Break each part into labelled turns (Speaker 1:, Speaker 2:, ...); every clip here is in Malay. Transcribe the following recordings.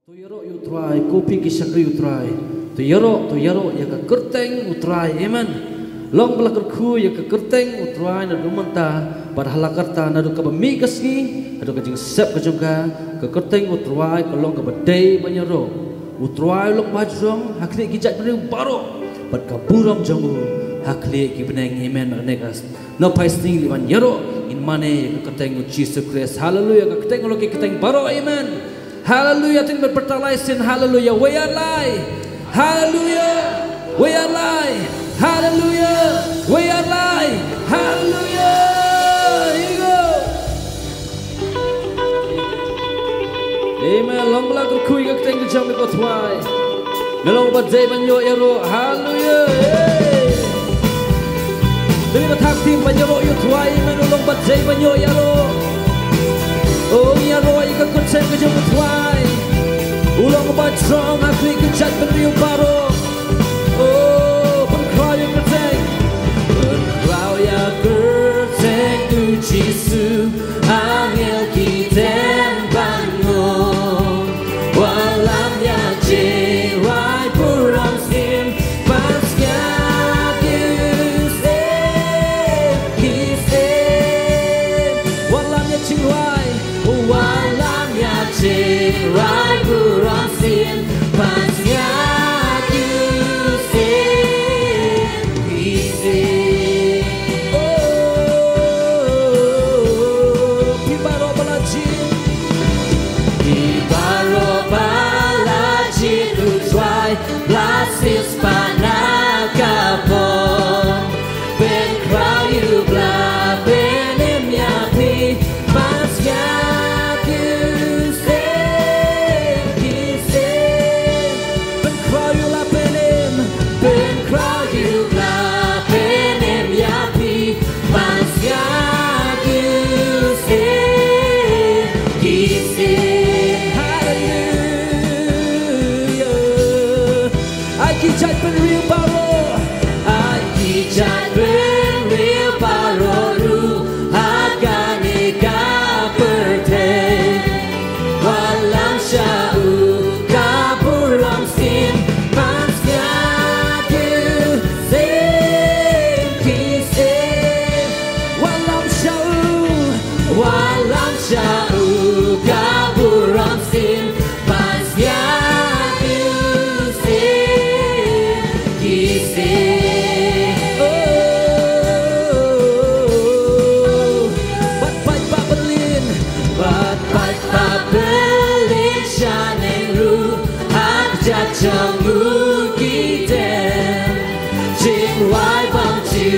Speaker 1: Tu yaro utrai, kopi kisakri utrai. Tu yaro ya ke kerteng utrai, amen. Long belakangku ya ke kerteng utrai na dumanta pada halakarta na du kabamigas ni, adu kajing sep kajungka ke kerteng utrai ke long kabadai banyaro. Utrai long bajrong hakli kijat bering baro, bad kaburam jangu hakli kibeneng amen magnegas. No paisting liman yaro in mane ya ke kerteng Jesus Christ. Hallelujah ke kerteng lo ke kerteng baro, amen. Hallelujah, ting berpertalaisin, hallelujah, we are live, hallelujah, we are live, hallelujah, we are live, hallelujah, here you go. Amen, long lagu kui ke tengah jam ikut wai, ngelong badai banyo yaro, hallelujah, dari batak tim banyo yut wai, menulong badai banyo yaro. Oh ya roy ke konsen ke jumpa tuai ulang bajrong akli kejat beriu baro. Oh penkrau yang kerteng, penkrau yang kerteng tu Jisu angel kita bangun walam yang jerai kurang sim pasca kisah walam yang cinwai walam ya cerai kurang sin pasnya kisah oh pibaro balajin utrai blasis panakapon ben crowd you bla benim yapi pasnya kijat beriu baro, ai kijat beriu baro ru akan ika pertei walam syau kapulang sin pasnya kisah walam syau kapulang sin pasnya trong ngũ ký tên trên vai bằng chữ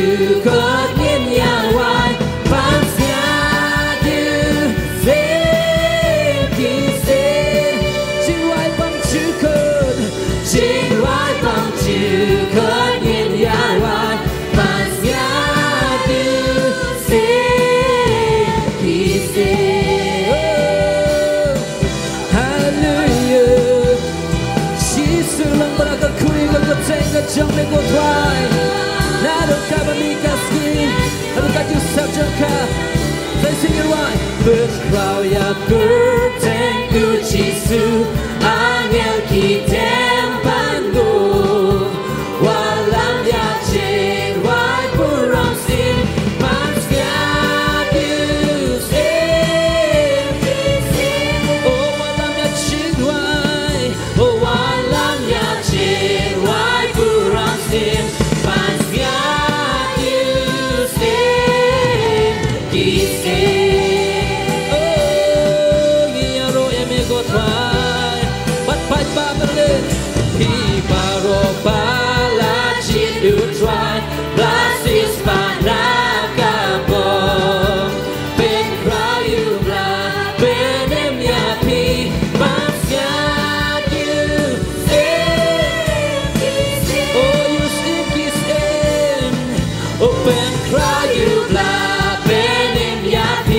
Speaker 1: có nhiên nhà hoài bán xa như dễ kỳ dễ trên vai bằng chữ cơn trên vai bằng chữ có nhiên nhà hoài bán xa như dễ kỳ dễ. Sulang beragam kui bergoteng kejam legotai. Nado kabamikaski, nado kajusap jangka. They sing it right. Berkrau ya berteng ku Jisu, angel kita bangun. Walam ya cerai puram sin, pasca kisah. Oh walam ya cerai, oh walam cerai kurang sin pasca kisah. Oh ya roy amigo try but fight Berlin he baro balajin do try blasis panakapon ben crowd you bla benem yapi pasca open cry you bla benim yapi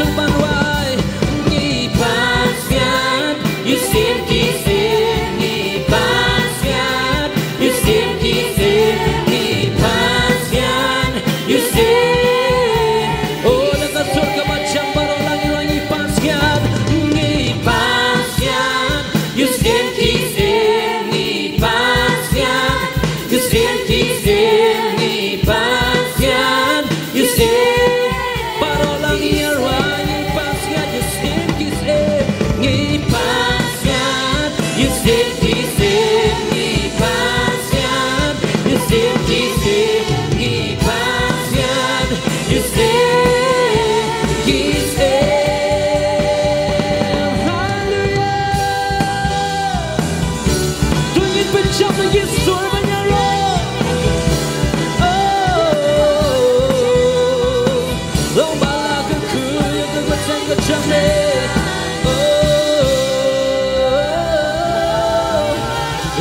Speaker 1: serban wai ngi pasiat yusim kisem ngi pasiat yusim kisem ngi pasiat yusim oh dekat surga macam baru langit ngi pasiat yusim kisem ngi pasiat yusim kisem ngi pasiat yusim baru langit ngi pasiat yusim kisem ngi pasiat yusim kisem ngi pasiat yusim kisem ngi pasiat yusim kisem hallelujah tuwing pencap ng Yesus menyala oh lomba laguku yang kekuatan kejamnya oh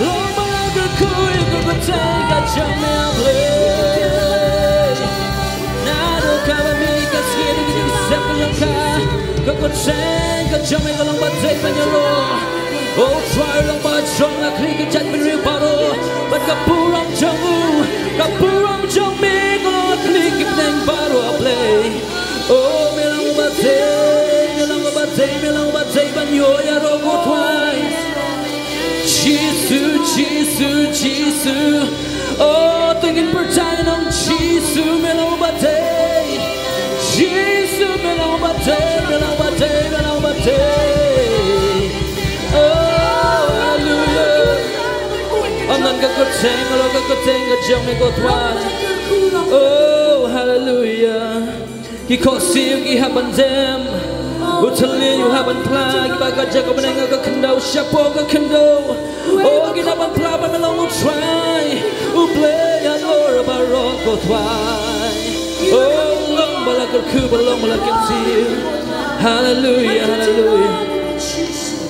Speaker 1: lomba laguku yang kekuatan kejamnya nado kami kasih dengan sepuluh kekuatan kejamnya kalau batai menyala oh try lomba jong la klik cat beri baru bat kapurang jong me kalau klik neng baru play oh melang batai banyo ya rogo twice Jesus oh tingin percaya nang Jesus melang batai Jesus melang batai oh hallelujah anan keketeng kalau keketeng kejam megotwan oh hallelujah ki kosiu ki habandem utali you haban pla ki bagaja ko menenga ka kendau siapa ka kendau oh ki haban pla ba melong try play ya lor barok kotwai oh long balakar ku balong balakar siu hallelujah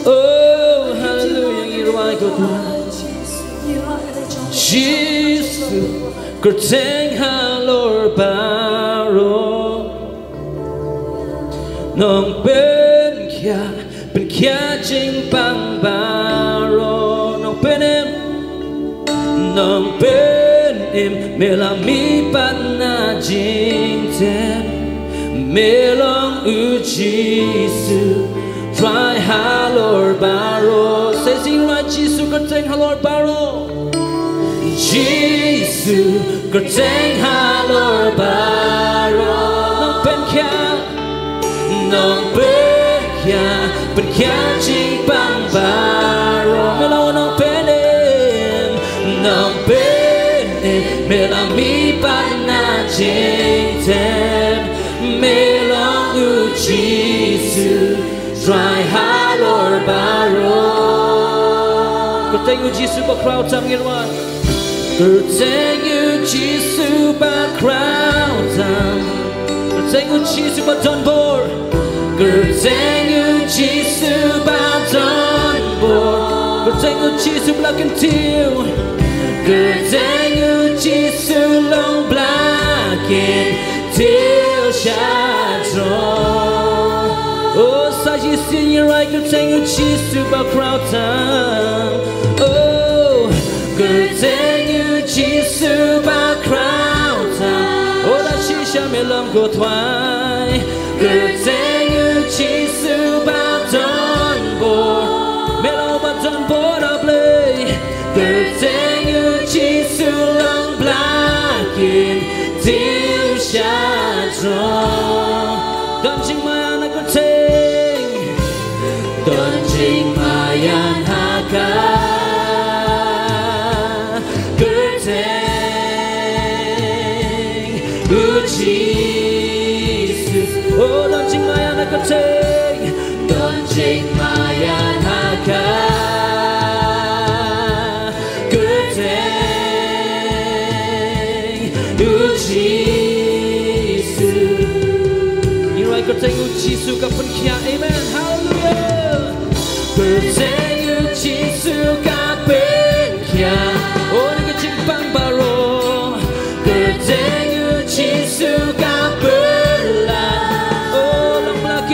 Speaker 1: oh hallelujah irwai kotwai Jesus kerteng halor baro nong ben kia jing bang baro nong ben em melami pan na jing tem melong u Jesus try halor baro say sing right Jesus kerteng halor baro Jesus kerteng halor baro nong ben kia jing bang baro melaw nong penem melami pana jing tem melong u Jesus dry halor baro kerteng u Jesus ba crowd tam ngirwan kerteng u Jesus ba crowd tam kerteng u Jesus ba donbor kerteng u Jesus ba donbor kerteng u Jesus blacken tiu kerteng u Jesus long blacken tiu shadron oh sa Jesus right kerteng u Jesus ba crowd tam oh kerteng u Jesus ba crowd tam oh la shisha melam go twai kerteng u Jesus ba donbor melam ba donbor a play kerteng u Jesus long blacken tiu shadron donjing mayan kerteng donjing mayan haka Jesus oh donjing mayan kerteng donjing mayan haka kerteng Jesus irai kerteng Jesus kapan kia amen hallelujah kerteng Jesus kapan kia oh ni kecing bang baro kerteng Jesus kapan oh lam laki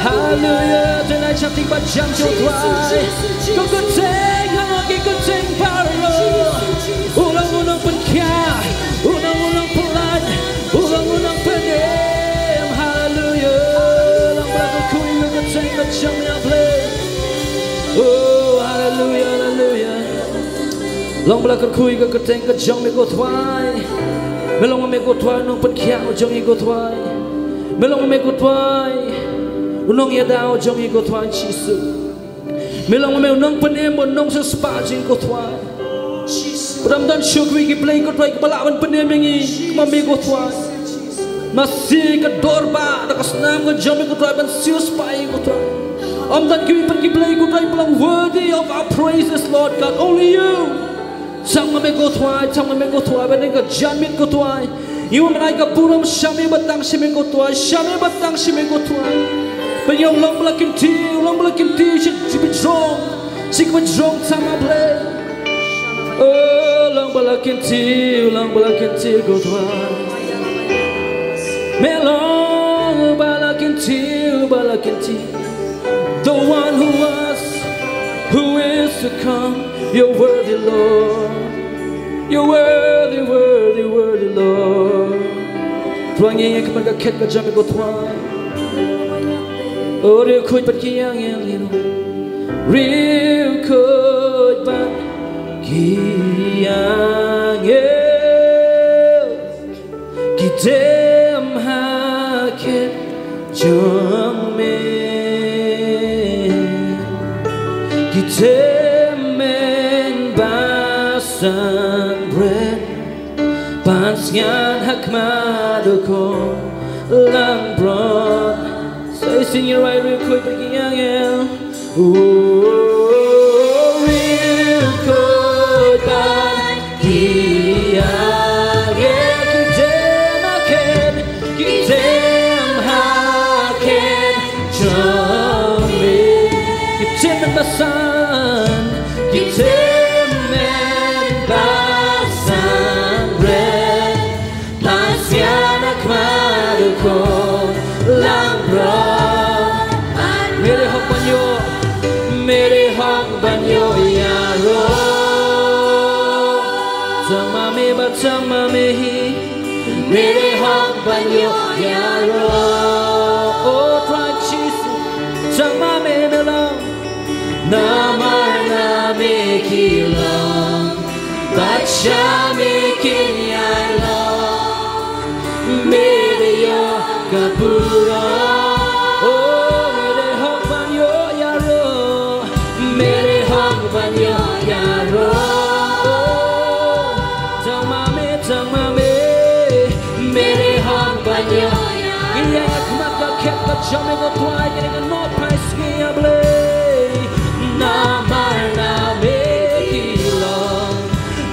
Speaker 2: Hallelujah, tonight something but jump to try. Go good thing, how long you good thing, Paro.
Speaker 1: long belakar kui ke keteng ke jong me go twai melong me go twai nong pen kia o jong i go twai melong me go twai unong ya dao jong i go twai chisu melong me unong pen em unong se spa jing go twai Ram dan syukwi ki play go twai ke balawan pen em yang i ma me go twai masih ke dorba da kasnam ke jong me go twai ban siu spa i go twai Om dan ki pen ki play go twai belang worthy of our praises Lord God only you Sang me go twai ben ka jan mit go twai you menai ka puram shame batang shame go twai shame batang shame go twai ben yong long blakin tiu should be strong sik ben strong sama play oh long blakin tiu go twai me long blakin tiu the one who was who is to come you're worthy Lord you're worthy Lord Tuang yang keman ka ket ka jam ko tuang oh real khoi pat ki yang lino real khoi pat ki yang ki dem ha ket jam me ki temen basan bread Pansyan hakmadoko lang bron Say sing it right real quick breaking yang real quick ban kiyang kitem haken jombe kitem basan kitem basan bread Pansyan hakmadoko lang bron Mere hong banyo yaro Tamame ba tamame hi Mere hong banyo yaro Oh try chisu tamame melang Namar name kilang Bacha me kinyalo Mere yo kapura Jame go twai getting a no price ski a blay Namar name kilong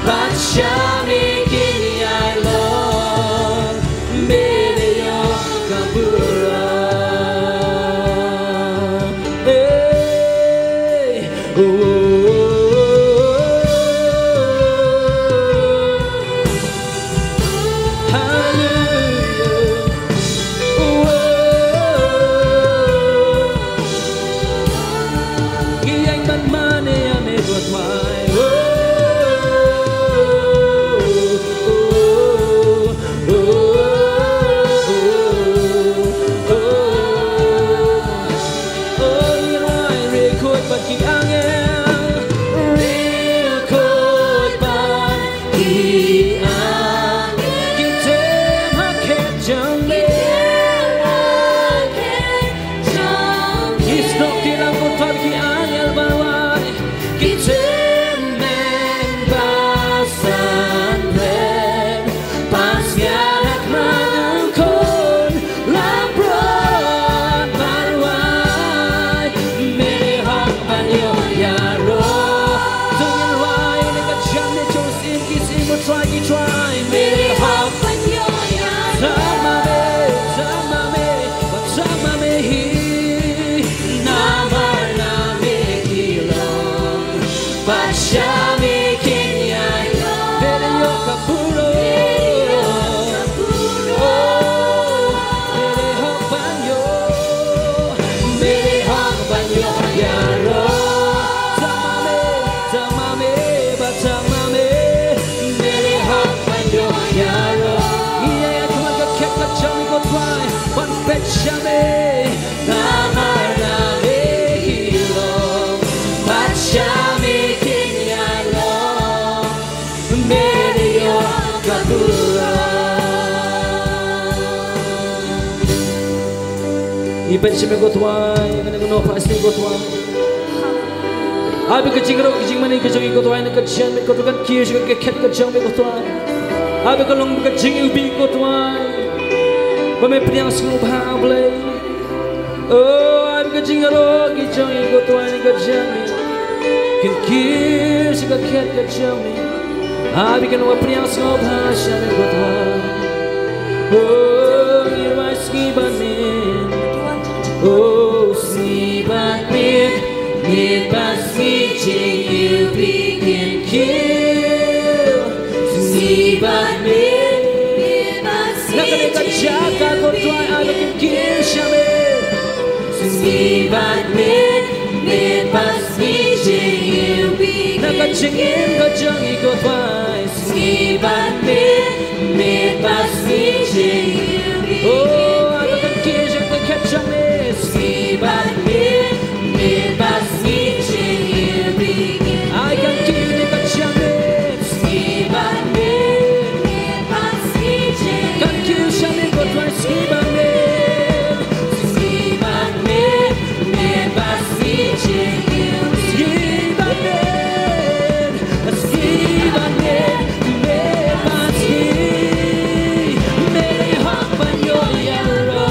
Speaker 1: Bacha me kini I love Mere yo kapura Hey Medio Gapura. Ibet sime gotwai, kene gono pasti gotwai. Abi kecingro kecing mani kecing gotwai ne kecian me kotukan kius ke ket kecang me gotwai. Abi kalong kecing ubi gotwai. Bame priang sungha blai. Oh, abi kecingro kecing gotwai ne kecian me. Kin kius ke ket kecang me. Abi kan wa priang sungha shame gotwai. Oh, irwai skiban me. Oh, Sibat mid passaging you begin kill. Sibat mid passaging jaga ko try I can kill shame. Sibat mid passaging you begin. Nakachingin ka jangi ko try. Sibat mid passaging you begin. Oh, I can kill shame catch me. Sibat mid passaging you begin. I can kill the kachame. Sibat mid passaging. Can kill shame go try sibat mid. Sibat mid passaging you. Sibat mid. Sibat mid passaging. Meri hapan yo yaro.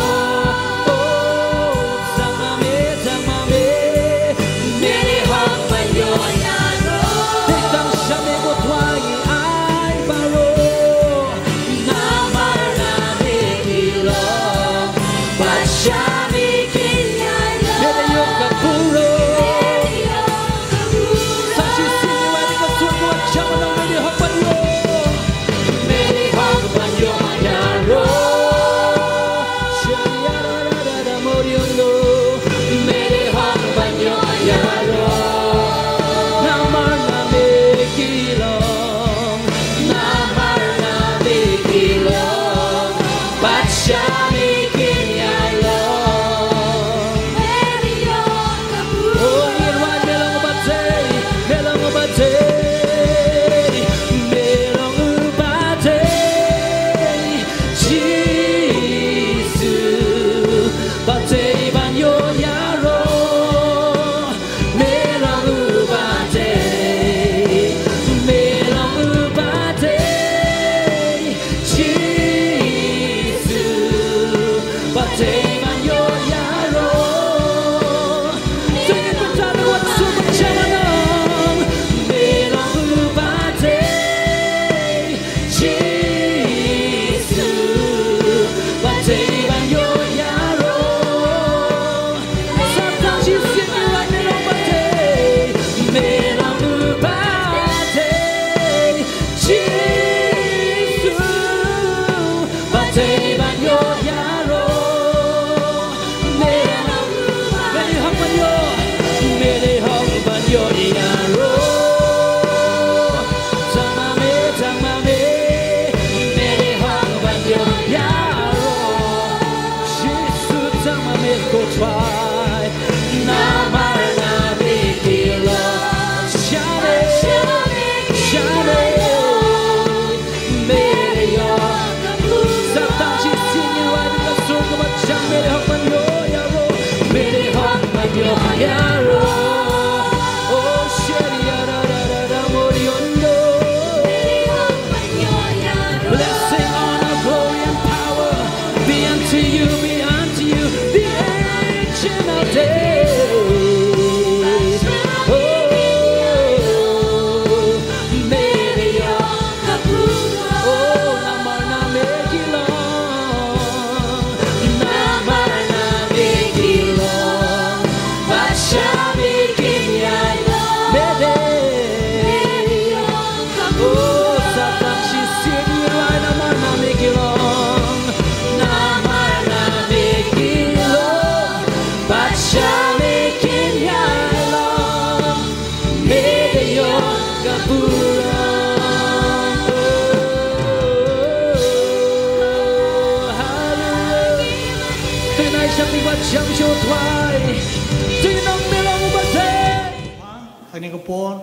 Speaker 2: Ini kepon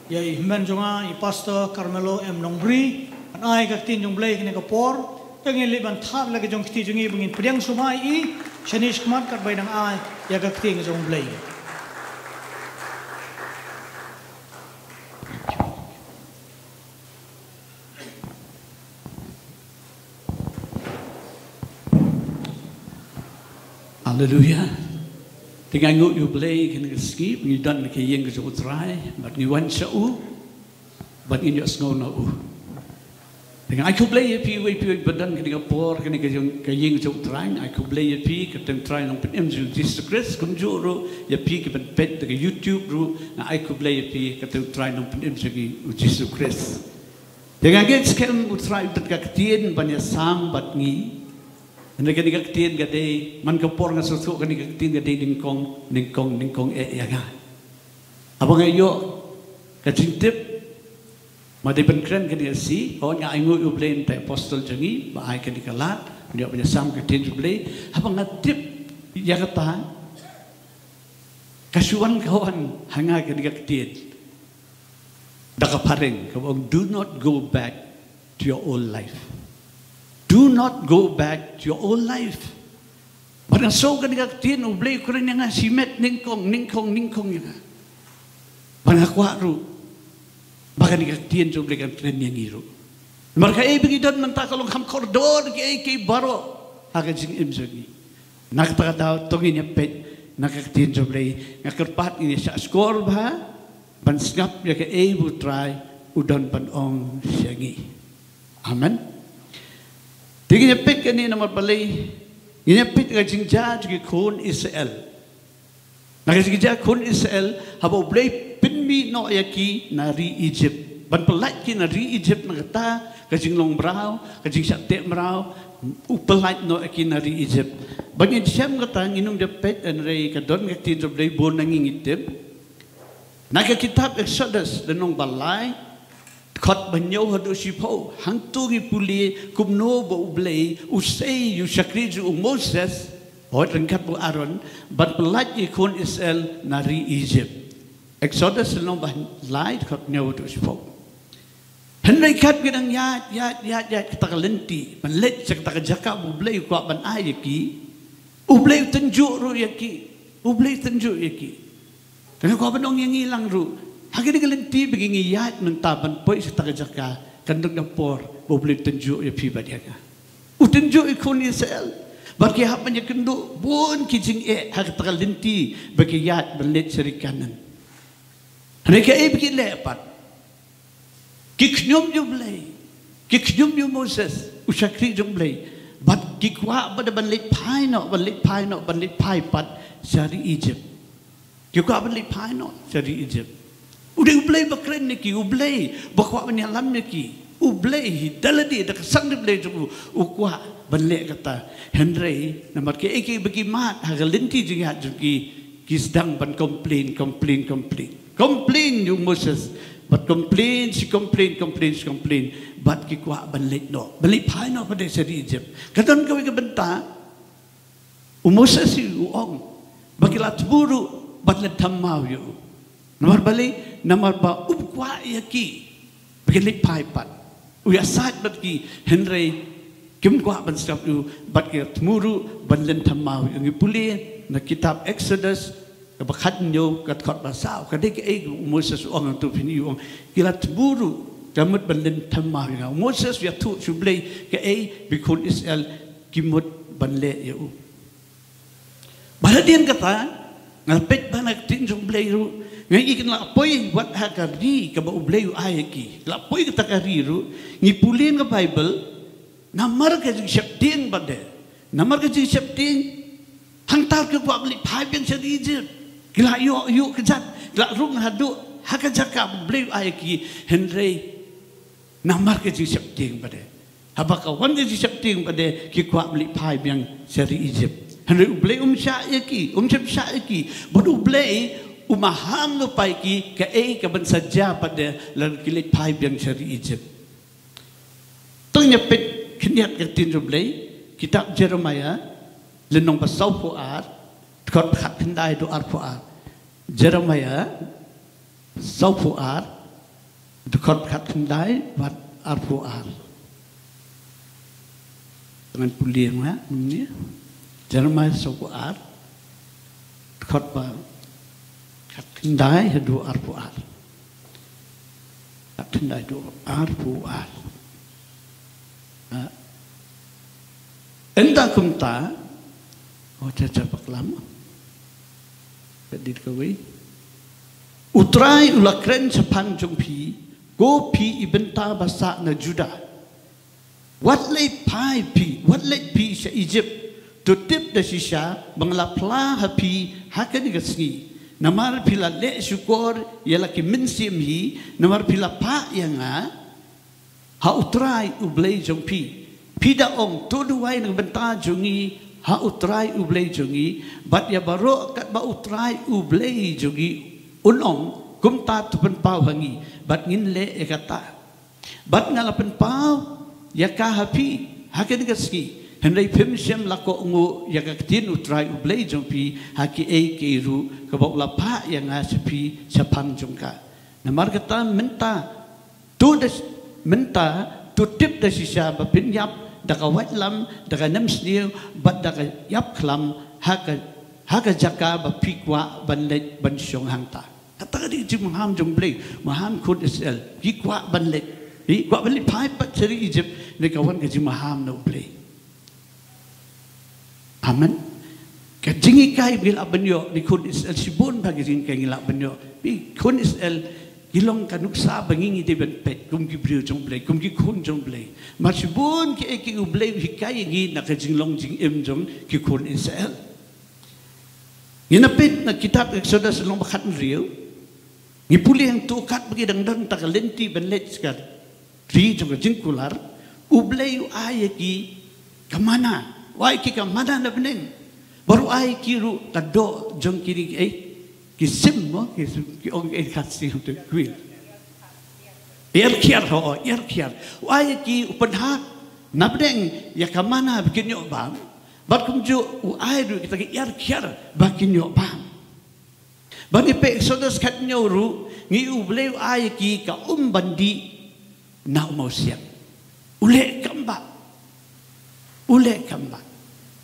Speaker 2: ya men jonga I pastor Carmelo M Nongbri an ai ka tin jong blai kene ka por tengin liban thap la ka jong kti jongi bungin priang sumai I shanish kmat kat bai dang ai ya ka kti jong blai.
Speaker 3: Hallelujah. Tinggal ngut you play kena skip you dan ke yang ke utrai but you want shau but in your snow na u. Tinggal I could play pi badan kena por kena ke yang ke utrai I could play pi ke tem try nong pen MJ Jesus Christ kum juro ya pi ke pet ke YouTube ru na I could play pi ke tem try nong pen MJ Jesus Christ. Tinggal get skem utrai dat ka tien banyak sam bat ngi Anda kini kaktiin gade, man kapor nga susu kini kaktiin gade ningkong ya nga. Abang ayo kacintip, madipan keren kini si, kawan nga ingo ublain tay apostol jangi, baay kini kalat, dia punya sam kaktiin ublay, abang ngatip ya kata, kasuan kawan hanga kini kaktiin, dakaparing, kawan do not go back to your old life. Do not go back to your old life. Barang so ka nagaktin, ublay ko rin nga, simet, ningkong nga. Barang akwa ro, baka nagaktin, so ublay ka rin yang iro. Marka ibig idon, mantakalong ham kordor, kay baro, haka jing imzagi. Nakataka daw, tongin niya pet, nakaktin, so ublay, ngakarpat niya sa skor ba, bansngap niya ka ibu try, udon panong siyangi. Amen. Tingin nyapit kanina mapalay, nyapit ka jingja jigi kun Israel. Nakajingja kun Israel, haba ublay pinmi no yaki nari Egypt. Ban palat ki nari Egypt nakata, kajing long brau, kajing sakte brau, upalat no yaki nari Egypt. Banyan siyam kata, inong japit anray kadon ngaktin sa ublay bon nangingitip. Nakakitab Exodus, danong balay, Kot banyaw hado sipo hangtungi puli kumno bo ublay usay yu sakriju Moses hot rengkat bo Aaron but pelaj ikon Israel nari Egypt Exodus nong balay kot nyaw hado sipo henry kat gidang yat kita kalenti manlet sa kita kajaka ublay kwa ban ayaki ublay tenjuk ru yaki ublay tenjuk yaki kaya kwa banong yang ilang ru Hagi ni kalenti begini yat mentaban poi setaka jaka kandung dapor boleh tunjuk ya pi badiaga. Utunjuk ikon Israel. Bagi hak banyak kenduk bon kijing hak kalenti bagi yat belit serikanan. Mereka begini lepat. Kiknyum jublay. Kiknyum ju Moses usakri jublay. Bat kikwa pada belit pai pat dari Egypt. Kikwa belit pai no dari Egypt. Udah ublay bakren niki, ublay bakwa menyalam niki, ublay daladi dak sang ublay tu ukwa banlek kata Henry nampak ke eki bagi mat hagalinti juga juki kisdang ban complain you Moses but complain but kikwa banlek no banlek pai no pada seri Egypt katan kau ke benta Moses uong bagi lat buru banlek tamau you Nomor balik, nomor ba upwa yaki, begitu paipat. Uya saat bagi Henry kim kwa banstap u, bagi temuru banlen tamau yang pulih na kitab Exodus kebakat nyo kat kot basau. Kadek Moses orang tu pini orang kila temuru jamut banlen tamau yang Moses ya tu sublay ke bikun Israel kimut banle ya u. Baladian kata ngapet banak tin sublay ru. Ngayon ikin lapoy wat hakari kaba ublayu ayaki lapoy kita kariru ngipulin ka Bible namar ka jing syapting bade namar ka jing syapting hangtar ka kwa beli pai yang seri Egypt gila yu kejat gila rung hadu hakajaka ublayu ayaki Henry namar ka jing syapting bade habaka wan ka jing syapting bade ki kwa beli pai yang seri Egypt Henry ublayu syaki syaki bodo ublayu umaham no paiki ke kaban saja pada lalu kilit pai yang dari Egypt. Tungnya pet keniat kertin jublay kitab Jeremiah lenong pasau puar kot hak kendai doar puar Jeremiah sau puar Dekat kat kendai buat arpuar. Dengan puliang lah ni. Jangan masuk ar. Dekat ba kat kendai hadu arpuar. Kat kendai do arpuar. Enda kumta oh caca paklama. Kadir kawai. Utrai ulakren sepang jongpi, go pi ibenta basa na Juda. What late pi pi, what late pi sa Egypt, to tip da sisya, banglapla hapi, hakan igasngi. Namar pila le syukur, yala ki minsim hi, namar pila pa yanga, ha utrai ublay jongpi. Pida ong tuduway ng benta jongi, ha utrai ublay jongi, bat ya baro kat ba utrai ublay jongi, unong kumta tupan pau hangi, bat ngin le ekata, bat ngalapan pau ya kahapi, hakin gaski, henday pimsyam lako ngu ya kaktin utrai ublay jongpi, haki e kiru kabok lapa yang asapi sa pangjongka. Namar kata menta tutip da sisya bapinyap daga watlam daga namsniu bat daga yap klam haga jaka ba pikwa banlet bansyong hangta kata di jim ham jomble maham khud isel pikwa banlet pikwa banlet pai pat seri Egypt ne kawan ke jim ham no play amen ka jingi kai bil abanyo ni khud isel sibun bagi jing kai ngila banyo bi khud isel Ilong kanuksa bangingi de ben pet kum ki brio jong blay kum ki khun jong blay masibun ki eki ublay hikai gi na ka jinglong jing em jong ki khun Israel ginapit na kitab Exodus long bakhat riu ni puli yang tu kat bagi dang tak lenti ben let skat ri jong jing kular ublay ay ki kamana wai ki kamana na beneng baru ay ki ru kado jong kiri kisim mo ki ong kasih untuk kuil kiar ho kiar wai ki upenhat nabdeng ya kamana bikin yo bang bat kumju ai du kita kiar bikin yo bang bani pe Exodus kat nyoru ngi ubleu ai ki ka bandi na mau siap ule kamba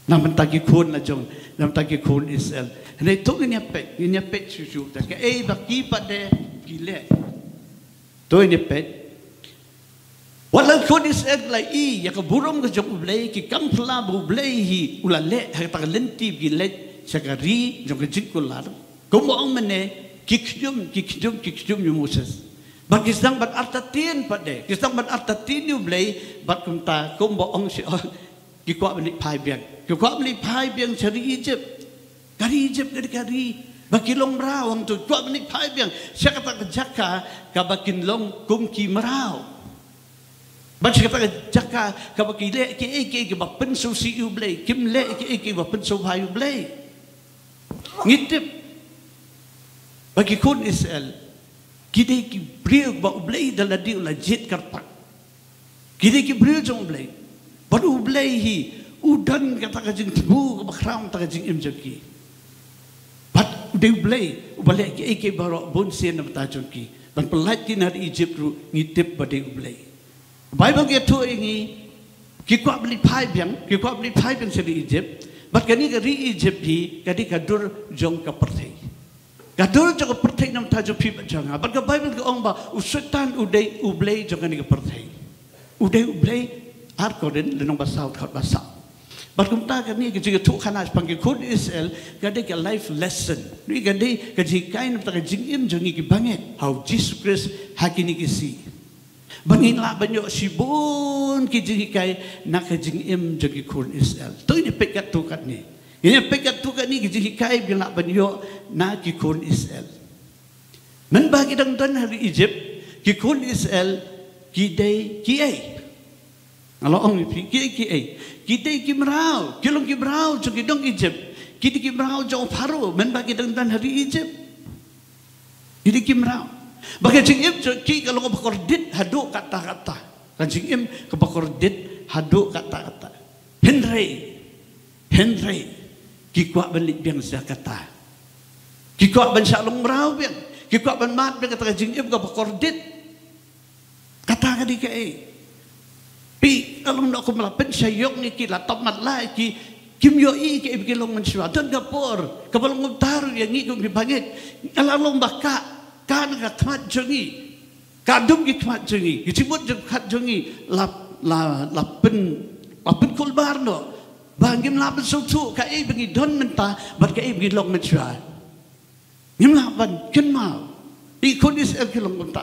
Speaker 3: nam tagi kun na jong nam tagi kun Israel nei tu nya pet susu ta ke baki pade gile to nya pet wala kun Israel lai ya ka burom ka jong blai ki kam pla bu blai hi ulale ha ta lenti gile sakari jong jikular kumo ang mane kikjum yu Moses bat kisang bat artatin pade kisang bat artatin yu blai bat kumta kumo ang si ki kwa balik pai biang cari Egypt kari bakilong merawang tu kwa balik pai biang siya kata jaka ka bakilong kumki meraw bat siya kata jaka ka bakile ki bapenso si ublay kimle ki bapenso pai ublay ngitip bagi kun Israel kide ki brio ba ublay daladi ula jet karpak kide ki brio jong ublay baru ublay hi udan kata kajing tibu bakram ta kajing imjaki bat udah ublay ubalik ki baru bon sen na tajon ki ban pelat ki nar Egypt ru ngitip bade ublay Bible ke tu ingi ki kwa beli pai biang sedi Egypt bat kani ka ri Egypt hi kadi kadur jong ka perthai kadur jong ka perthai nam tajo pi janga bat ka Bible ke ong ba usetan udai ublay jong kani ka perthai udai ublay ar koden lenong basau khot basau bat kumta kani ke jiga tu khanas panggil kun Israel kadi ka life lesson ni kadi ka jikai nam ta ka jingim jongi ki banget how Jesus Christ hakini ki si bangin la banyo sibun ki jikai na ka jingim jongi kun Israel to ni pekat tu kat ni ini pekat tu kat ni ki jikai bi la banyo na ki kun Israel men bagi dang dan hari Egypt ki kun Israel ki dai ki ai kalau orang ni kita merau, kilong merau jong kidong Egypt, kita merau jong Pharaoh, men bagi dan hari Egypt, kita merau. Bagi jingim ki kalau kebakordit hadu kata-kata, kan jingim kebakordit hadu kata-kata. Henry, ki kuat balik biang sia kata, ki kuat ban salong merau biang, ki kuat ban mat biang kata jingim kebakordit, ka di ka pi along na ko malapit sa yok ni kila tamat la ki kim yo ke bigilong man siya don gapor kabalong tar yang ni kung gibangit alalong baka kan ka tamat jongi kadum ki tamat jongi gitibut jeng kat jongi la pen kulbar no bangim la ben sutu ka bagi don menta bat ka bigilong man siya ngim la ban ken mau i kondis kilong menta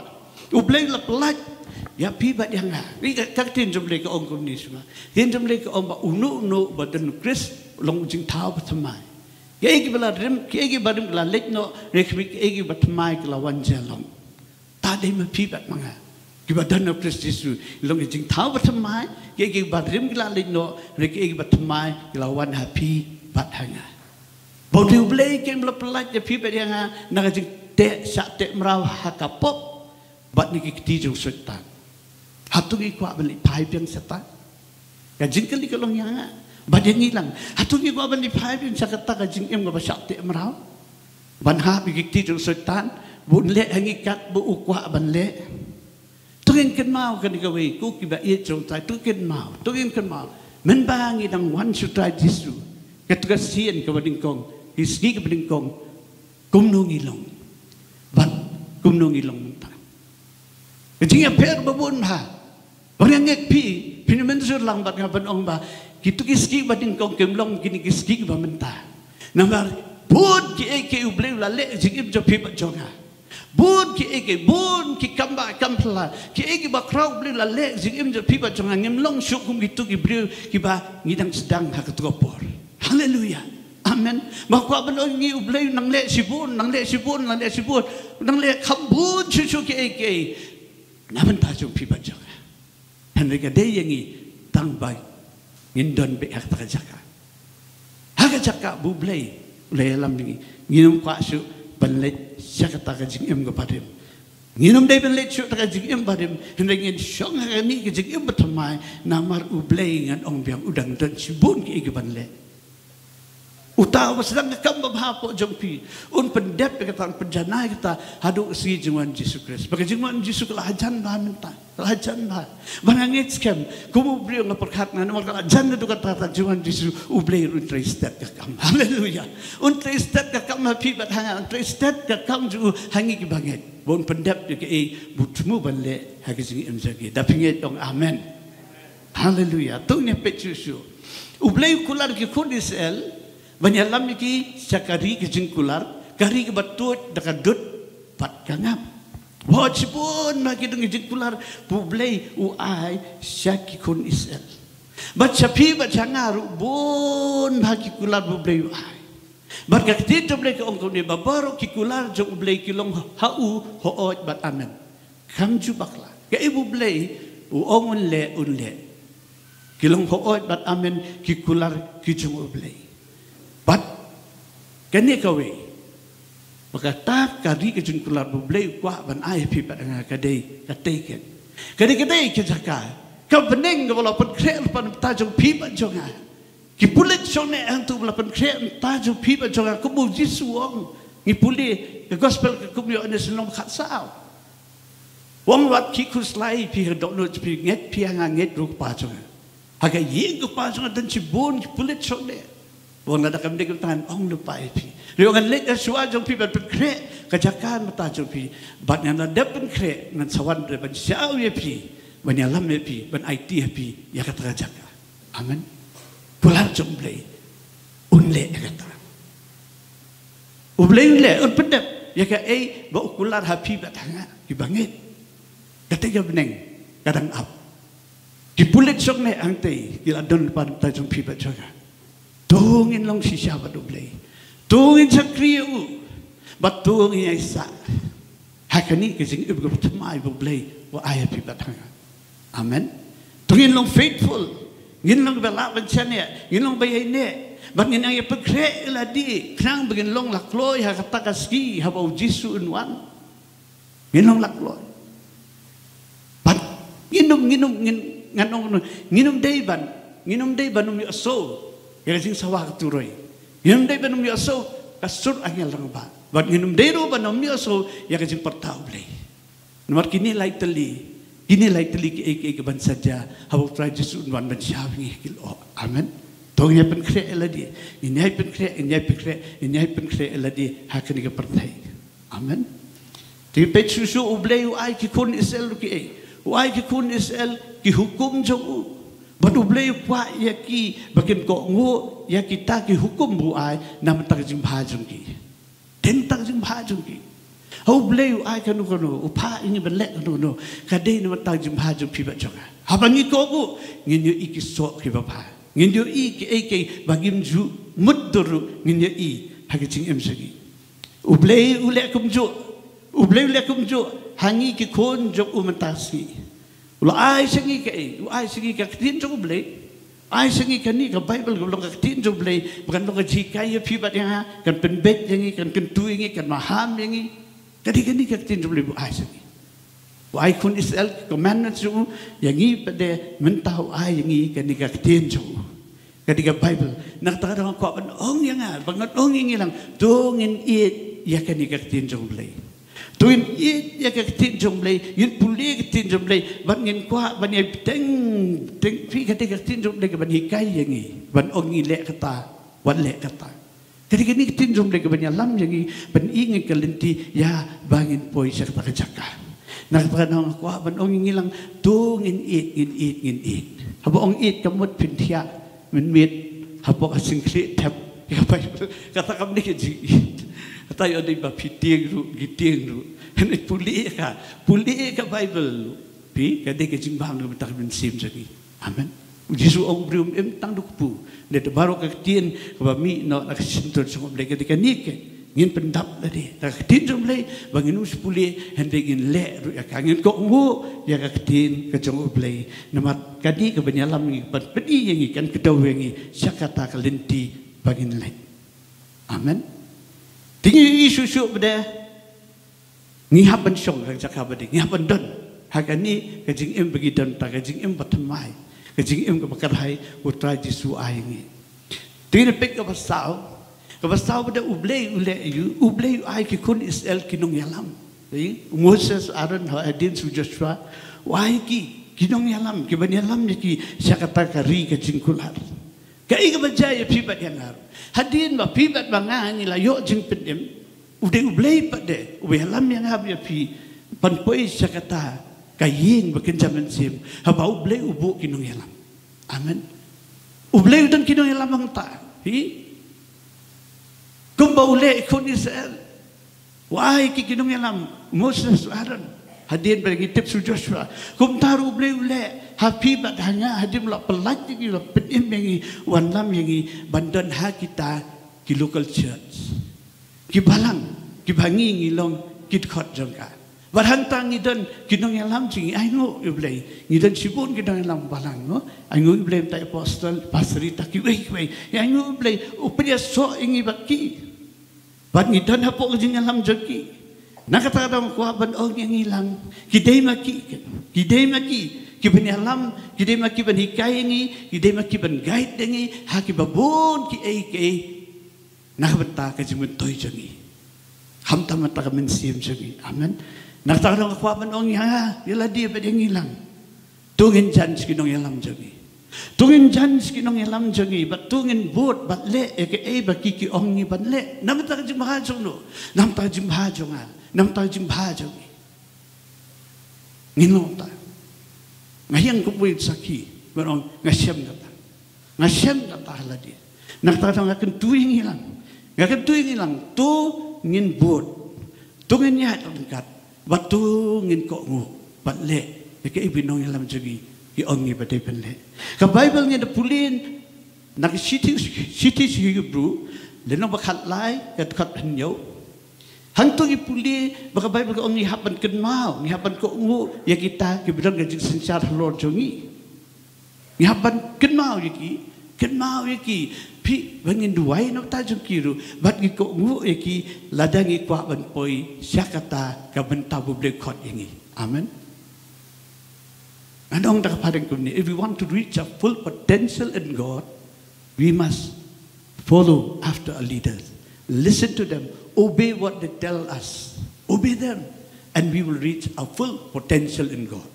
Speaker 3: ublay la pelaj ya pi bat yang ni kak tin jumle ka ong kondis ma tin jumle ka ong ba unu badan kris long jing tau batmai ke egi bala rim ke egi badim la lekno rekmi ke egi batmai la wanjelong ta dei ma pi bat manga ki badan kris Yesu long jing tau batmai ke egi badim la lekno rek egi batmai la wan happy bat hanga bodi ublay ke bala pelaj ya pi bat yang na jing te sa te mraw hakapop bat ni ki ti jong setan hatungi kwa beli pai piang setan ka jingkali kalong yang bat yang hilang hatungi kwa beli pai piang sakata ka jing em ga basak te mraw ban ha bi ki ti jong setan bun le hangi kat bu ukwa ban le tungin ken mau kan ka we ku ki ba ye jong tai tungin mau men bangi dang wan su trai Jesu ka tu ka sien ka bading kong hisgi ka bading kong kumnong ilong ban kumnong ilong ta kejing per babun ha orang ngek pi pinmenjur lang bat ngaban ong ba kitu kiski bading kong kemlong kini kiski ba menta namar bud ki ubleu la le jing jo pi ba jonga bud ki bun ki kamba kampla ki ba krau bleu la le jing jo pi ba jonga ngemlong syuk kum gitu ki bleu ki ba ngidang sedang ha ketopor haleluya amen makwa belong ngi ubleu nang le sibun nang le khambun chu ki naman ta jong pi ba jonga Henry day yangi tang bay ngindon be hak jaka bublay ulay alam ni nginum kwa su banlet sakata ka jing em ga padim nginum day banlet su ta jing em padim Henry ngin syong ha ni ka jing em batamai namar ublay ngan ong biang udang dan sibun ki ga banlet utawa sedang kam bahapo jong pi un pendep kata penjana kita hadu si jingwan Yesus Kristus bagi jingwan Yesus kelajan bah minta kelajan bah bangangit scam kumu beliau ngaperkat na nomor kelajan itu kata jingwan Yesus ublay un tristet kakam haleluya un tristet kakam happy bat hanga un tristet kakam ju hangi ki banget bon pendep ke butmu balle hagi jing emjagi dapinget dong amen haleluya tungnya pecusu ublay kular ki kondisel banyalam iki sakari kejengkular kari ke batut dekat dut pat kangap wajibun lagi dengan jengkular bublay uai syakikun isel baca pi baca ngaru bun bagi kular bublay uai barka kita bublay ke ongkong ni babaru kikular jong bublay kilong hau hooj bat amen kamju bakla ke ibu bublay uongun le unle kilong hooj bat amen kikular kijong bublay bat kani kawe maka tak kari ke jengkular bublay kwa ban ai pi pat nga kadai kateken kadai ke jaka ka beneng ke walaupun krel pan tajung pi pat jonga ki pulit sone antu walaupun krel tajung pi pat jonga ku bu Yesu ong ni puli ke gospel ke kumyo ane senong khat sao wong wat ki kuslai pi dok no pi nget pi nga nget ru pa jonga haga yeng ku pa jonga dan ci bon ki pulit sone wong ada kam dek tan ong lupa pi riongan lek aswa jong pi bat kre kajakan mata jong pi bat ngana depen kre ngan sawan de ban siau ye pi ban yalam ye pi ban IT ye pi ya kata jaka amen pular jong blay unle kata unle un pendep ya ka ba ukular happy bat hanga ki bangit kata ya beneng kadang up dipulit sok ne angte kila don pan ta jong pi bat jaga tungin long si siapa dublay tungin sa kriyo bat tungin ay sa hakani kasing ibu tamay dublay wa ayat pibat hanga amen tungin long faithful ngin long balaban siya niya ngin long bayay niya bat ngin ang ipagkre iladi knang bagin long lakloy hakatakaski habaw Jesu unwan ngin long lakloy bat nginom dayban nung aso yang sawah turoy nginum day banum yaso kasur angel lang ba bat nginum day ro banum yaso yang pertau blay nomor kini lai teli Inilah telik ke ban saja. Habuk try Yesus wan ban syawing kilo. Amen. Tong ya pen kre eladi. Ini ai pen kre, ini ai pen kre, ini ai pen kre eladi hakani ke pertai. Amen. Ti pet susu ublei u ai ki kun Israel ki ai. U ai ki kun Israel ki hukum jo. Ban ublei pa ya ki bakin ko ngu ya kita ki hukum bu ai nam tak jing bha jung ki. Den tak jing bha jung ki. Hau bleu ai kanu kanu upa ini belek kanu kanu kadai nama tang jumpa jumpi baca. Habangi kogu nginyo iki sok kibapa nginyo iki eke bagim ju mudduru nginyo i hagicing emsagi. Ubleu ulek kumjo hangi ki kon jok umentasi. Ula ai sengi ke tin jok ubleu. Ai sengi kani ka Bible ko long ka tin jok ubleu bukan long ka jikai ya pibat yang kan penbet yang kan kentu yang kan maham yang Kadi-kadi kaktin jumlah bu ai segi. Bu ai kun Israel commandments ju yang i pada mentau ai yang i kadi kaktin ju. Kadi ka Bible nak tak ada ko ong yang bangat ong yang lang tungin it ya kadi kaktin jumlah. Tungin it ya kaktin jumlah yin puli kaktin jumlah ban ngin kwa ban ai teng pi kadi kaktin jumlah ka ban hikai yang i ban ong i lek kata wan lek kata. Kadi-kadi tin jom lagi banyak lam yang peningin kalenti ya bangin poi serta kejaka. Nak pernah aku ban ong ngilang tungin it. Habo ong it kamut pintia menmit habo asing kli tap kata kami ni keji. Kata yo di ba piting ru giting ru. Hendak puli ka Bible pi kadi kejing bang lu tak bensim jadi. Amen. Jisu ong brium tang dukpu. Net baru kaktin kami no nakasintor sungguh mereka dikanikan ngin pendap tadi. Kaktin jumlah bangin uspuli hendegin le ruya kangin kok ngu ya kaktin kacung ublay. Namat kadi kebanyalam ni pedi yang ikan kedau yang syakata kalenti bangin le. Amen. Tinggi isu pada ngihapan syong kacaka badi ngihapan don. Hakani kajing bagi don tak kajing batamai. Kajing ke bakar hai utra Yesu ai ngi. Tine pek ka basau pada ublei ai ki kun Israel kinong yalam. Moses Aaron Adin su Joshua wai ki kinong yalam ki ban yalam ni ki syakata kari kajing kular. Kai ka bajaya pibat yang har. Hadin ba pibat banga ni la yo jing pedem. Ublei pade yalam yang hab ya pi panpoi syakata kaying bakin zaman sim habau ublei ubu kinong yalam. Amen. Ublei dan kinong yalam ang ta. Kung baule kun Israel. Wai ki kinong yalam Moses Aaron. Hadin bagi tips Joshua. Kung taru ublei ule happy bat hanya hadim la pelat ki la pedim yang wanlam yang bandan ha kita ki local church. Ki balang ki bangi ngilong kit khot jangka. Barhantang ngidan kinong yalam jingi aingo ublei ngidan sibun kinong yalam balang no aingo ublei tai apostol pasri taki wei aingo ublei upaya so ingi baki ban ngidan hapo jing yalam jaki nakata dam ko ban og yang hilang kidai maki ki ban yalam kidai maki ban hikai ngi kidai maki ban guide ngi haki babon ki ai nakabata ka jimun toy jangi hamta mata ka mensim jangi amen. Nakatakan ako apan ong ya, yala dia badeng hilang. Tungin jan skinong yalam jangi. Tungin jan skinong yalam jangi, bat tungin bot bat le eke baki ki ong ni bat le. Nam ta jim bahajong no. Nam ta jim bahajong. Nginong ta. Ngayang kupuit saki, barong ngasyam kata hala dia. Nakatakan akan tuing hilang. Ngakan tuing hilang, tu ngin bot. Tungin ya kat. Batu ngin kok ngu bat le ke ibinong yalam jagi ki ongi badai penle ka Bible nya de pulin nak city Hebrew le no bakhat lai kat khat hanyo hantu ipuli baka Bible ko ongi hapan kenmau ni hapan kok ngu ya kita ki bidang gajing sensar lord jongi ni hapan kenmau yaki pi bangin duai no ta jung kiru bat gi ko ngu eki ladangi kwa ban poi syakata ka benta buble khot ingi amen anong ta padang kumni if we want to reach our full potential in God we must follow after our leaders listen to them obey what they tell us obey them and we will reach our full potential in God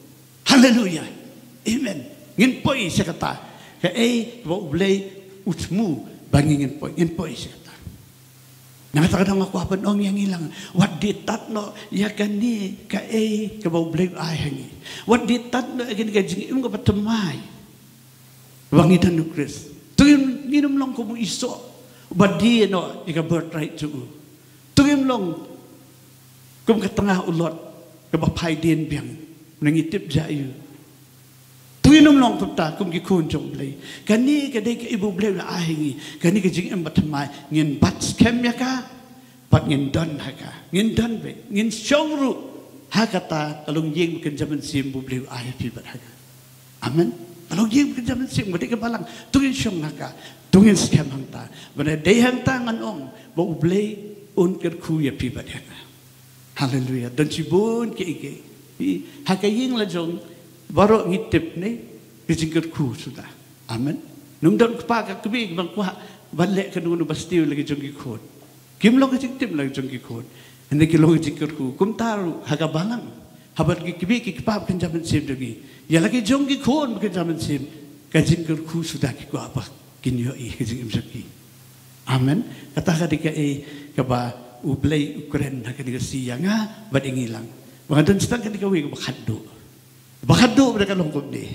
Speaker 3: Hallelujah. Amen. Ngin poi siya kata. Kaya ba ublay utmu bangingin poi. Ngin poi siya kata. Nakatakan ako apan ong yang ilang. What did that no? Ya kani kaya ba ublay ayangi. What did that no? Again kajing yung kapatamay. Wangitan no Chris. Tuyong nginom lang ko mo iso. But di no, ika birthright to u. Tuyong lang kung katanga ulot kabapay din biyang nangitip jayu. Tuyong lang tupta kung gikun jong blay. Kani kadai ka ibu blay la ahingi. Kani ka jing embatamay ngin bats kem ya ka. Pat ngin don haka. Ngin don be. Ngin syongru hakata talong yeng kan zaman sim bu blay ahi bat haka. Amen. Kalau dia bekerja mensing, mereka balang tungin syong naka, tungin scam hangta, benda day hangta ngan ong, bau blay unker kuya pibat hanga. Haleluya. Dan cibun ke ike, hakaying lajong baru ngitip ne, kejingker ku sudah. Amen. Numdan kepakat kebig bang kuah balik ke nunu bastiu lagi jong ikut. Kim lo kejingtip lagi jong ikut. Hendak kilo kejingker ku, kum taru hakabalang. Habat kibik kipap kan zaman sim lagi. Ya lagi jonggi kon kan zaman sim. Kajin kerku sudah kiku apa kinyo i kajin imsaki. Amen. Kata kadika kaba ublay ukren hakadika siyanga badingilang. Bangadon sedang kadika wi bakaddo. Bakaddo mereka longkop ni.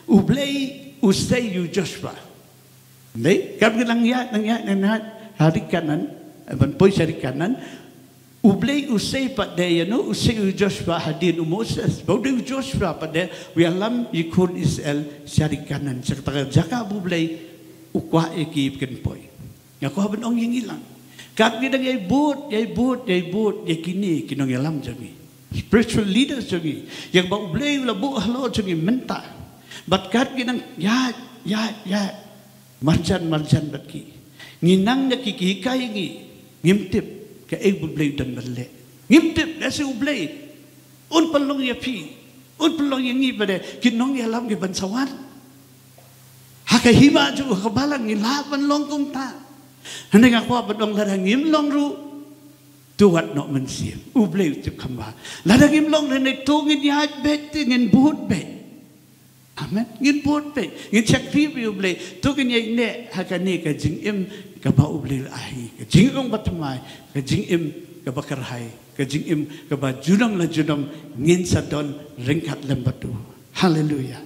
Speaker 3: Ublay usay yu Joshua. Nei kab gilang ya nang hari kanan ban poi hari kanan. Ublay usay pada no usay Joshua hadin Moses. Baudeng Joshua pada wialam ikun Israel syarikanan. Sekata jaka ublay ukwa ekip kenpoy. Ngaku haben ong yang hilang. Kat ni dang yai but yakini kinong yalam jami. Spiritual leaders jami. Yang ba ublay ula bu halo jami menta. Bat kat ginang ya marjan batki. Nginang nakikikai ngi ngimtip ka ublay dan balik. Ngimtip nasi ublay. Un pelong ya pi. Un pelong yang ngi pada kinong ya lam ke bansawan. Haka hima ju kabalang ilaban longkong ta. Hendak aku apa dong ladang ngim long ru. Tuat nok mensim. Ublay ucap kamba. Ladang ngim long nenek tungin ya bet ngin buut bet. Amen. Ngin buut bet. Ngin cakri bi ublay. Tungin ya ne haka ne ka jing im kaba ublay ahi. Ka jing ong batamai. Ka jing im kaba karhai. Ka jing im kaba junam la junam ngin sadon ringkat lembatu. Hallelujah.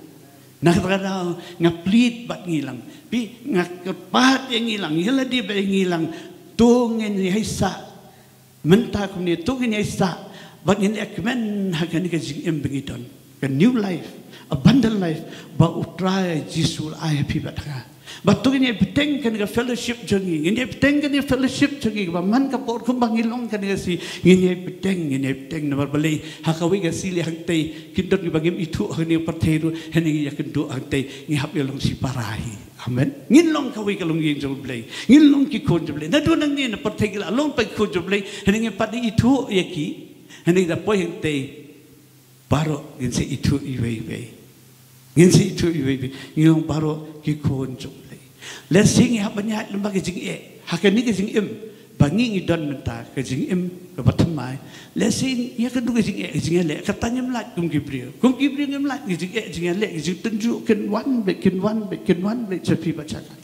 Speaker 3: Nakakaraw ngaplit bat ngilang. Pi ngakapat yang ngilang. Yala di ba yang ngilang. Tungin niya isa. Menta kum niya tungin niya isa. Bat ngin ekmen hagan ka jing im bengidon. Ka new life. Abundant life. Ba utray jisul ay pibat ka. Batugin niya piteng kan ka fellowship jongi. Niya piteng kan niya fellowship jongi. Ba man ka por kum bangilong kan niya si. Niya piteng na barbalay. Hakawi ka sili hangtay. Kindot ni bagim itu niya partero. Heni ya kendo hangtay. Ngihap yalong si parahi. Amen. Ngilong kawi kalong yung joblay. Ngilong ki kon joblay. Na doon ang niya na partay kila. Along pag kon joblay. Heni nga pati itu yaki. Heni na po hangtay. Baro ngin si itu iway. Ngin si itu iway. Ngilong baro ki kon joblay. Let's sing ya banyak lembah kejing hakan ni kejing bangi idon menta kejing kebatamai. Let's sing ya kedua kejing le katanya melat kum kibrio ngemlat kejing le kejing tunjukkan one back sepi bacakan.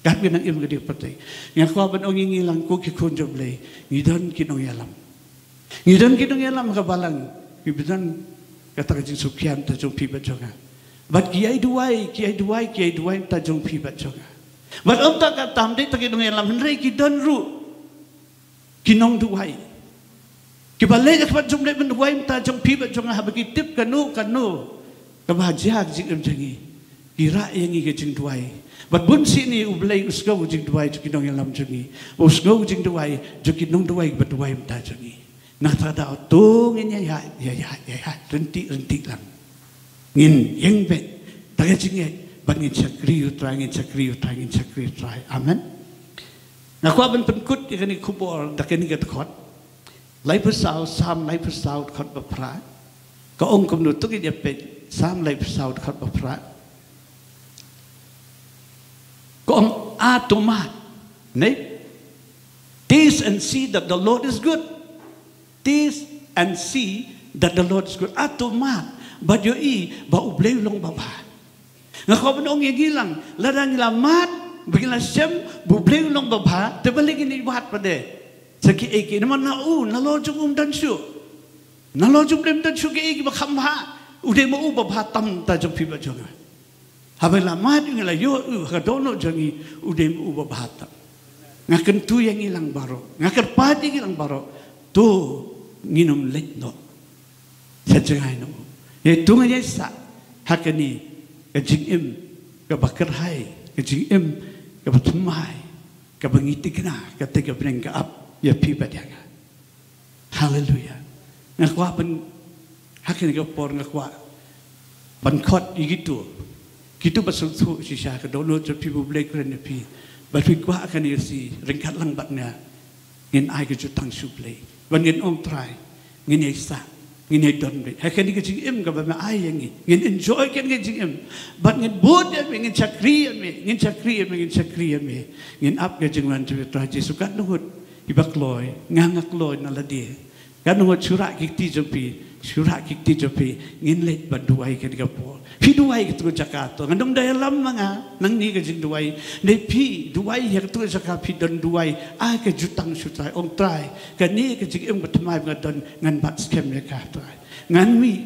Speaker 3: Kat binang gede pertai. Yang kau ban ong ngilang ko ki konjob le idon kinong yalam. Idon kinong yalam kabalang kibidan kata kejing sukian tajung pi bacakan. But kiai duai tajung pibat juga. But umta katam dek tak kinong yalam henry kidon ru kinong duai. Kibalay kapat jumlay menduai tajung pibat juga habagi tip kanu kebahagiaan jing jangi. Kira yang ike jing duai. But bun sini ublay usgau jing duai kinong yalam jangi. Usgau jing duai kinong duai berduai tajangi. Nah tada tungin ya rentik lang. Ngin yang bet taga jinge ban ngin chakri utrai amen. Ngaku aban penkut ikani kubor dakani gat khot lai persau sam lai persau khot bapra ka ong kum nu tuki ya pet sam lai persau khot bapra ka ong atomat ne taste and see that the Lord is good. Taste and see that the Lord is good. Atomat but yo ba ublay long baba nga ko benong gilang ladang lamat bigla sem bublay long baba te balik ni buhat pade saki eki naman na nalo jung dan syu nalo jung dan syu ke eki ba khamha ude mo baba tam ta jong pi ba jong habai lamat ngala yo ka dono jangi ude mo baba tam ngaken tu yang ilang baro ngaken pati ilang baro tu nginum let no sajai no ye tu ngaya sa hakani ka jingim ka bakar hai ka jingim ka batumai ka bangitikna ka tega breng ka up ya pi badanga hallelujah ngakwa pen hakani ka por ngakwa ban khot igitu kitu basul thu sisa ka dono to pi public ren pi but we kwa akani si ringkat lang batnya ngin ai ka jutang suplay ban ngin om try ngin isa ngin don be hakani ka jingim ka ba ai yangi ngin enjoy kan ka jingim but ngin bod ngin chakri me ngin up ka jingwan tu tra Jesu kan nuhut ibakloy ngangakloy na ladi kan nuhut surak kikti jopi ngin let banduai kan ka po pi duai ka tu Jakarta ngandom daya lam manga nang ni ka jing duai ne pi duai ya tu Jakarta pi don duai ai ka jutang sutrai ong trai ka ni ka jingim ka tmai ngadon ngan bat skem ya ka trai ngan mi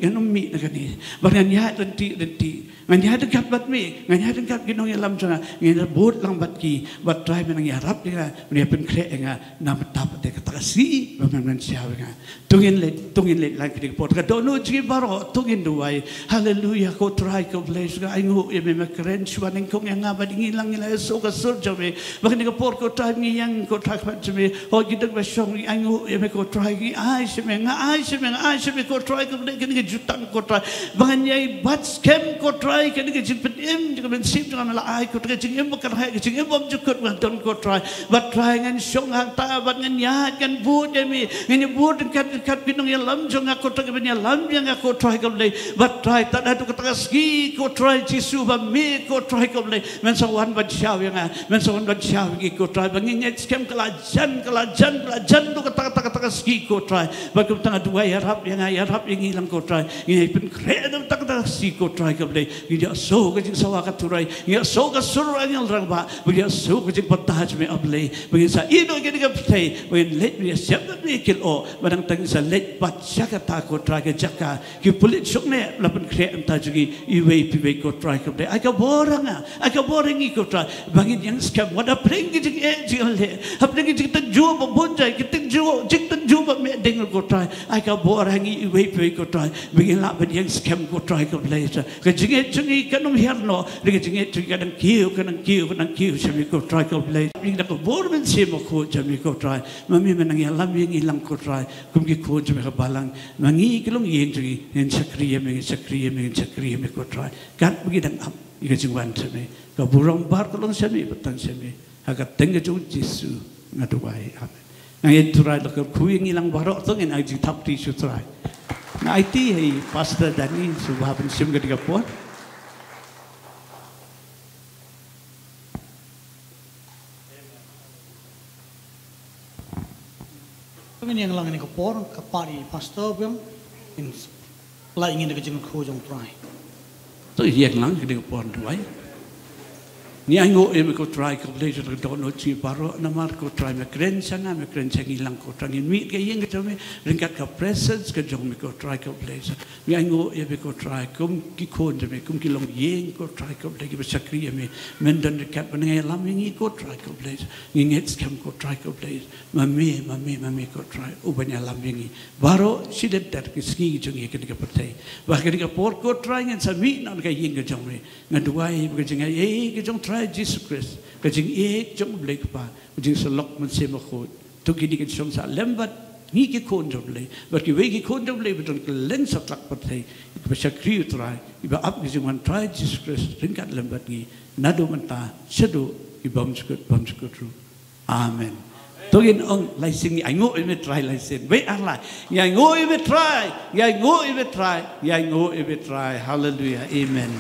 Speaker 3: na kani bagan ya denti ngan ya dekat bat mi ngan ya dekat ginong ya lam jana ngan bot lang bat ki bat try menang ya rap dia ni pen kre nga na tap de kata si bagan sia nga tungin le lang kidi pot ka dono ji baro tungin duai hallelujah ko try ko bless ga aingo e me kren swaning kong nga ba dingi lang ila so ka sur jame bagan ka pot ko try mi yang ko try bat jame ho gidak ba song aingo e me ko try gi ai se me ko try kini ke jutang ko try banganyai bat scam ko try kini ke jipet im juga bensip juga mala ai ko try jingim bakar hai jingim bom jukut don ko try bat try ngan song hang ta bat ngan ya kan bu demi ngani bu dekat pinong ya lam jong ko try benya lam yang ko try ko le bat try tak ada kata ski ko try Jesu ba me ko try ko le men sawan bat syau yang men sawan bat syau gi ko try banganyai scam kelajan tu kata ski ko try bat ko tengah dua ya rap yang ilang ko try ngi pen kredam tak si ko try ka ble ngi so ka jing sawa ka turai ngi so ka surra ngi rang ba ngi so ka jing patah me able ngi sa ino ngi ka play when let me accept me kil o barang tang sa let pat saka ta ko try ka jaka ki pulit sok ne la pen kredam ta jugi iwe pi ko try ka ble aka borang ngi ko try bangin yang scam wada pring jing jing le hapne jing tan ju ba bonjai ki tan ju ba me deng ko try aka borang ngi iwe pi ko try bigin la ben yang scam ko try ko later ke jingi kanum herno ke jingi kadang kiu semi ko try ko later ing da ko borben semo ko jami ko try mami menang ya lam yang ilang ko try kum ki ko jami ka balang mangi kilong yeng jingi en sakriye me ko try kan bigin am ike jingwan semi ka burong bar ko long semi betan semi aga tengge jo Jesu ngaduai amen ngai turai la ko kuing ilang barok tong en ai ji tap ti su try na IT hai Pastor Dani subhaban sim ketika puan
Speaker 2: kami yang lang ni kapor kapari pastor bang in la ingin ke jeng ko jong try
Speaker 3: to yang lang ketika puan duai ni ango e me ko try ko later ko dono chi baro na mar ko try me kren sangi lang ko try mi ke yeng ke me ringkat ka presence ke jong me ko try ko later ni ango e me ko try kum ki ko de me kum ki long yeng ko try ko later be sakri me men dan de kat ben ngai lam ngi ko try ko later ngi ngets kam ko try ko later mami ko try u banya lam ngi baro sidet dar ki ski jong ye ke ka pertai ba ke ka por ko try ngan sa mi na ka yeng ke jong me ngaduai be jong ye ke jong try Jesus Christ kajing jong blake pa kajing salok man se makot to kini kan song sa lembat ngi ki kon jong le but ki we ki kon jong le beton ke len sa tlak patay ba sya kriu try iba up kajing man try Jesus Christ ringkat lembat ngi nado manta sedo ibam skut ru amen togin ong laising ni aingo e try laising we ala ya ngo e try hallelujah amen